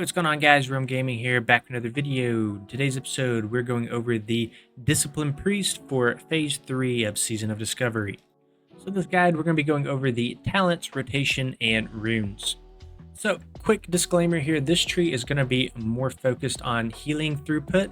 Hey, what's going on, guys? Rome Gaming here, back with another video. Today's episode, we're going over the Discipline Priest for Phase 3 of Season of Discovery. So in this guide, we're going to be going over the talents, rotation, and runes. So, quick disclaimer here, this tree is going to be more focused on healing throughput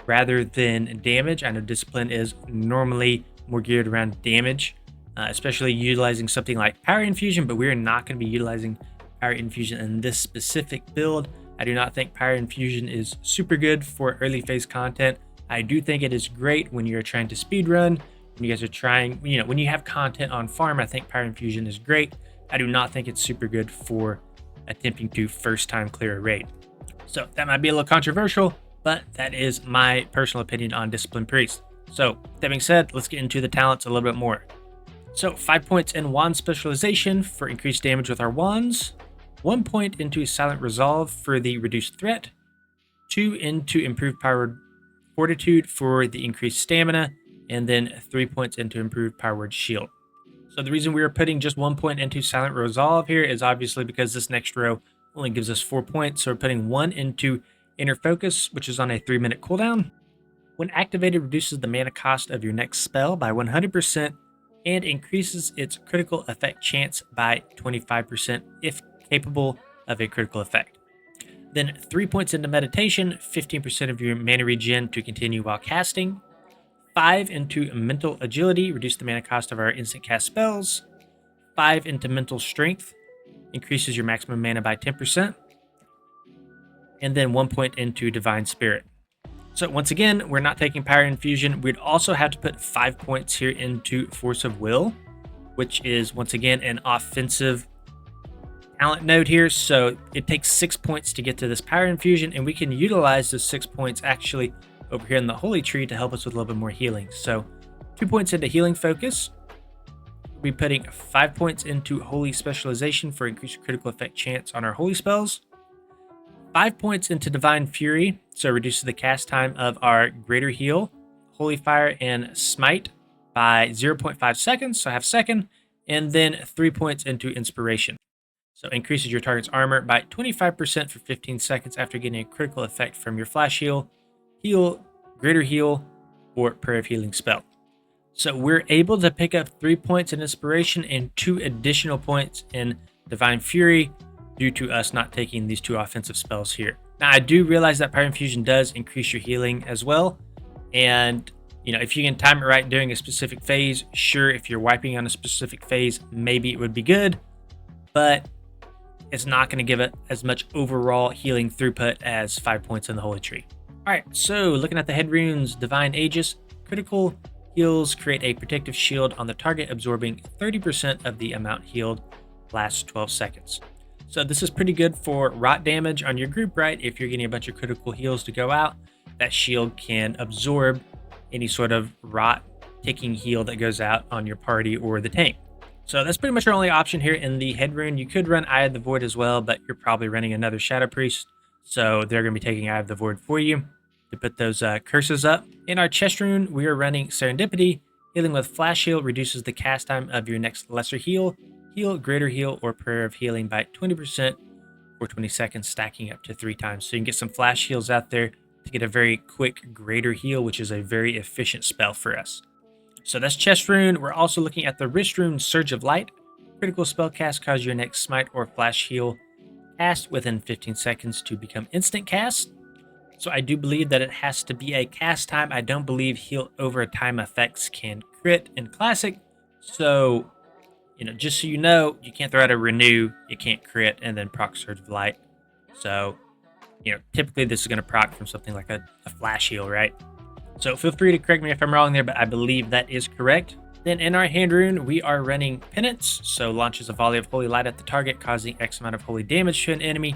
rather than damage. I know Discipline is normally more geared around damage, especially utilizing something like Power Infusion, but we're not going to be utilizing Power Infusion in this specific build. I do not think Power Infusion is super good for early phase content. I do think it is great when you're trying to speedrun, when you guys are trying, when you have content on farm. I think Power Infusion is great. I do not think it's super good for attempting to first time clear a raid. So that might be a little controversial, but that is my personal opinion on Discipline Priest. So that being said, let's get into the talents a little bit more. So 5 points in wand specialization for increased damage with our wands. 1 point into Silent Resolve for the reduced threat, 2 into Improved Powered Fortitude for the increased stamina, and then 3 points into Improved Powered Shield. So the reason we are putting just 1 point into Silent Resolve here is obviously because this next row only gives us 4 points, so we're putting 1 into Inner Focus, which is on a 3-minute cooldown. When activated, reduces the mana cost of your next spell by 100% and increases its critical effect chance by 25% if capable of a critical effect. Then 3 points into meditation, 15% of your mana regen to continue while casting. 5 into mental agility, reduce the mana cost of our instant cast spells. 5 into mental strength, increases your maximum mana by 10%. And then 1 point into divine spirit. So once again, we're not taking Power Infusion. We'd also have to put 5 points here into Force of Will, which is once again an offensive talent node here. So it takes 6 points to get to this Power Infusion, and we can utilize those 6 points actually over here in the Holy Tree to help us with a little bit more healing. So 2 points into Healing Focus. We'll be putting 5 points into Holy Specialization for increased critical effect chance on our Holy Spells. 5 points into Divine Fury, so it reduces the cast time of our Greater Heal, Holy Fire, and Smite by 0.5 seconds, so half second. And then 3 points into Inspiration. So increases your target's armor by 25% for 15 seconds after getting a critical effect from your Flash Heal, Greater Heal, or Prayer of Healing spell. So we're able to pick up 3 points in Inspiration and 2 additional points in Divine Fury due to us not taking these 2 offensive spells here. Now, I do realize that Power Infusion does increase your healing as well. And, if you can time it right during a specific phase, sure, if you're wiping on a specific phase, maybe it would be good. But it's not going to give it as much overall healing throughput as 5 points in the Holy Tree. All right, so looking at the head runes, Divine Aegis, critical heals create a protective shield on the target, absorbing 30% of the amount healed, lasts 12 seconds. So this is pretty good for rot damage on your group, right? If you're getting a bunch of critical heals to go out, that shield can absorb any sort of rot ticking heal that goes out on your party or the tank. So that's pretty much our only option here in the head rune. You could run Eye of the Void as well, but you're probably running another Shadow Priest, so they're going to be taking Eye of the Void for you to put those curses up. In our chest rune, we are running Serendipity. Healing with Flash Heal reduces the cast time of your next Lesser Heal, Greater Heal, or Prayer of Healing by 20% for 20 seconds, stacking up to 3 times. So you can get some Flash Heals out there to get a very quick Greater Heal, which is a very efficient spell for us. So that's chest rune. We're also looking at the wrist rune, Surge of Light. Critical spell cast causes your next smite or flash heal cast within 15 seconds to become instant cast. So I do believe that it has to be a cast time. I don't believe heal over time effects can crit in Classic. So, just so you know, you can't throw out a renew, you can't crit, and then proc Surge of Light. So, typically this is going to proc from something like a flash heal, right? So feel free to correct me if I'm wrong there, but I believe that is correct. Then in our hand rune, we are running Penance. So launches a volley of holy light at the target, causing X amount of holy damage to an enemy,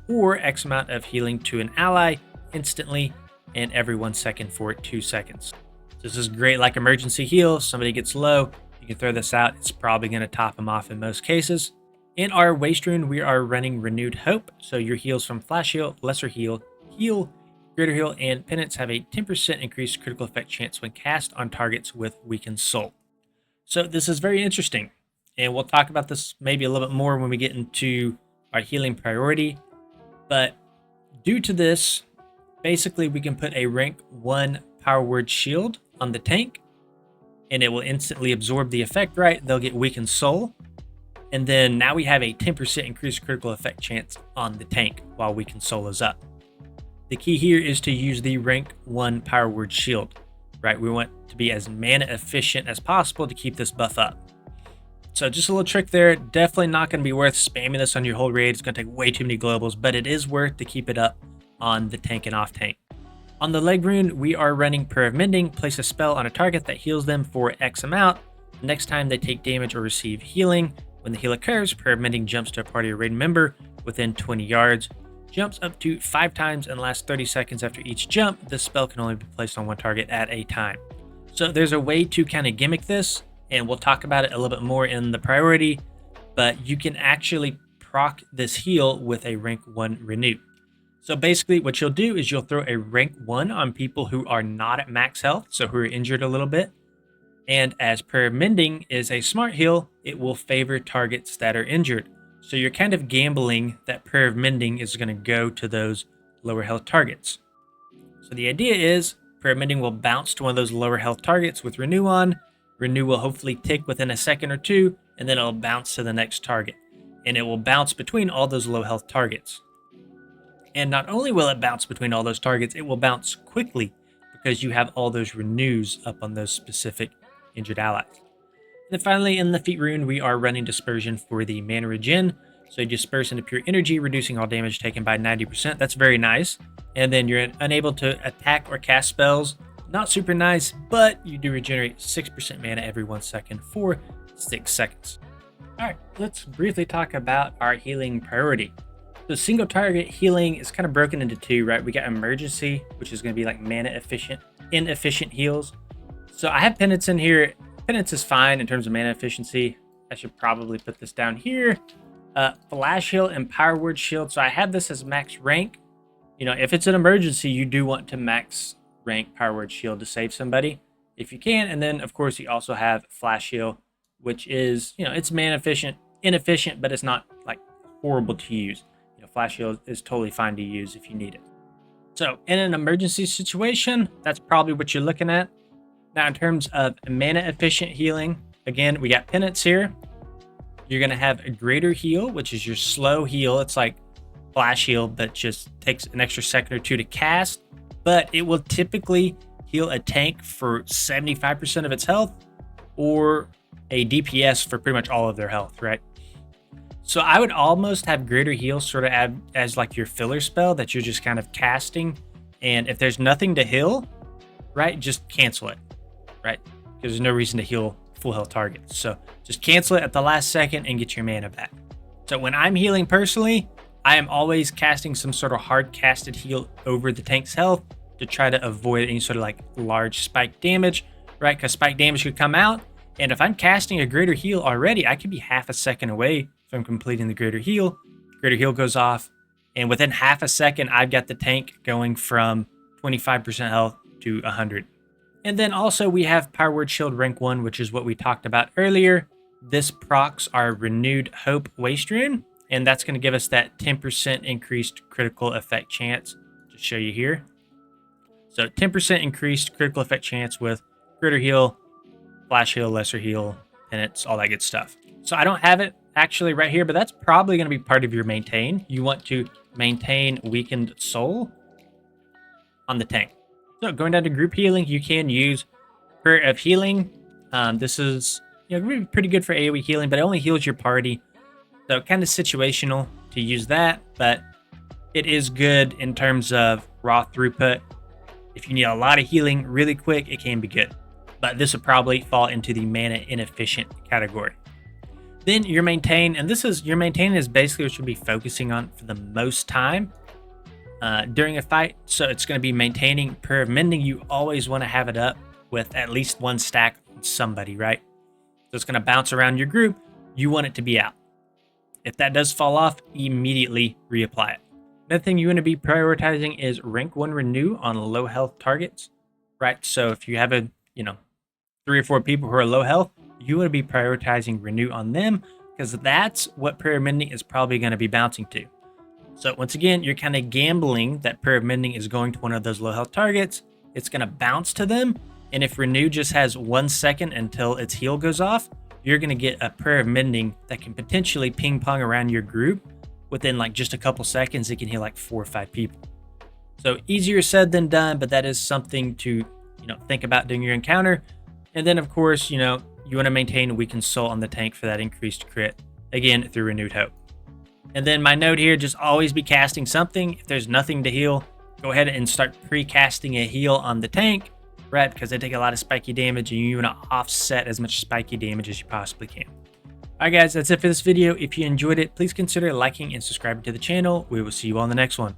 or X amount of healing to an ally instantly and every 1 second for 2 seconds. This is great like emergency heal. If somebody gets low, you can throw this out. It's probably going to top them off in most cases. In our waist rune, we are running Renewed Hope. So your heals from Flash Heal, Lesser Heal, Greater Heal, and Penance have a 10% increased critical effect chance when cast on targets with Weakened Soul. So this is very interesting, and we'll talk about this maybe a little bit more when we get into our healing priority. But due to this, basically we can put a rank 1 power word shield on the tank, and it will instantly absorb the effect, right? They'll get weakened soul. And then now we have a 10% increased critical effect chance on the tank while weakened soul is up. The key here is to use the rank 1 power word shield, right? We want to be as mana efficient as possible to keep this buff up. So just a little trick there. Definitely not going to be worth spamming this on your whole raid. It's going to take way too many globals, but it is worth to keep it up on the tank and off tank. On the leg rune, we are running Prayer of Mending. Place a spell on a target that heals them for X amount. Next time they take damage or receive healing, when the heal occurs, Prayer of Mending jumps to a party or raid member within 20 yards. Jumps up to 5 times and lasts 30 seconds after each jump. This spell can only be placed on one target at a time. So there's a way to kind of gimmick this, and we'll talk about it a little bit more in the priority, but you can actually proc this heal with a rank 1 renew. So basically what you'll do is you'll throw a rank 1 on people who are not at max health, so who are injured a little bit. And as Prayer of Mending is a smart heal, it will favor targets that are injured. So you're kind of gambling that Prayer of Mending is going to go to those lower health targets. So the idea is Prayer of Mending will bounce to one of those lower health targets with Renew on. Renew will hopefully tick within a second or two, and then it'll bounce to the next target. And it will bounce between all those low health targets. And not only will it bounce between all those targets, it will bounce quickly because you have all those renews up on those specific injured allies. And then finally, in the feat rune, we are running Dispersion for the mana regen. So you disperse into pure energy, reducing all damage taken by 90%. That's very nice. And then you're unable to attack or cast spells. Not super nice, but you do regenerate 6% mana every 1 second for 6 seconds. All right, let's briefly talk about our healing priority. So single target healing is kind of broken into two, right? We got emergency, which is going to be like mana efficient, inefficient heals. So I have penance in here. Penance is fine in terms of mana efficiency. I should probably put this down here. Flash heal and power word shield. So I have this as max rank. You know, if it's an emergency, you do want to max rank power word shield to save somebody if you can. And then of course you also have flash heal, which is, you know, it's mana efficient, inefficient, but it's not like horrible to use. Flash heal is totally fine to use if you need it. So in an emergency situation, that's probably what you're looking at. Now in terms of mana efficient healing, again, we got penance here. You're going to have a greater heal, which is your slow heal. It's like flash heal, but just takes an extra second or two to cast. But it will typically heal a tank for 75% of its health, or a DPS for pretty much all of their health, right? So I would almost have greater heal sort of as like your filler spell that you're just kind of casting. And if there's nothing to heal, right, just cancel it, right? Because there's no reason to heal full health targets. So just cancel it at the last second and get your mana back. So when I'm healing personally, I am always casting some sort of hard casted heal over the tank's health to try to avoid any sort of like large spike damage, right? Because spike damage could come out. And if I'm casting a greater heal already, I could be half a second away from completing the greater heal. Greater heal goes off, and within half a second, I've got the tank going from 25% health to 100. And then also we have Power Word Shield rank 1, which is what we talked about earlier. This procs our Renewed Hope Waste Rune, and that's going to give us that 10% increased critical effect chance. Just show you here. So 10% increased critical effect chance with greater heal, flash heal, lesser heal, and it's all that good stuff. So I don't have it actually right here, but that's probably going to be part of your maintain. You want to maintain weakened soul on the tank. So going down to group healing, you can use Prayer of Healing. This is, you know, pretty good for AoE healing, but it only heals your party. So kind of situational to use that, but it is good in terms of raw throughput. If you need a lot of healing really quick, it can be good. But this would probably fall into the mana inefficient category. Then your maintain, and your maintain is basically what you'll be focusing on for the most time during a fight. So it's going to be maintaining Prayer of Mending. You always want to have it up with at least one stack on somebody, right? So it's going to bounce around your group. You want it to be out. If that does fall off, immediately reapply it. Another thing you want to be prioritizing is rank 1 renew on low health targets, right? So if you have 3 or 4 people who are low health, you want to be prioritizing renew on them, because that's what Prayer of Mending is probably going to be bouncing to. So once again, you're kind of gambling that Prayer of Mending is going to one of those low health targets. It's going to bounce to them. And if Renew just has 1 second until its heal goes off, you're going to get a Prayer of Mending that can potentially ping pong around your group. Within like just a couple seconds, it can heal like 4 or 5 people. So easier said than done, but that is something to, think about during your encounter. And then of course, you want to maintain Weakened Soul on the tank for that increased crit, again, through Renewed Hope. And then my note here, just always be casting something. If there's nothing to heal, go ahead and start pre-casting a heal on the tank, right? Because they take a lot of spiky damage and you want to offset as much spiky damage as you possibly can. All right, guys, that's it for this video. If you enjoyed it, please consider liking and subscribing to the channel. We will see you on the next one.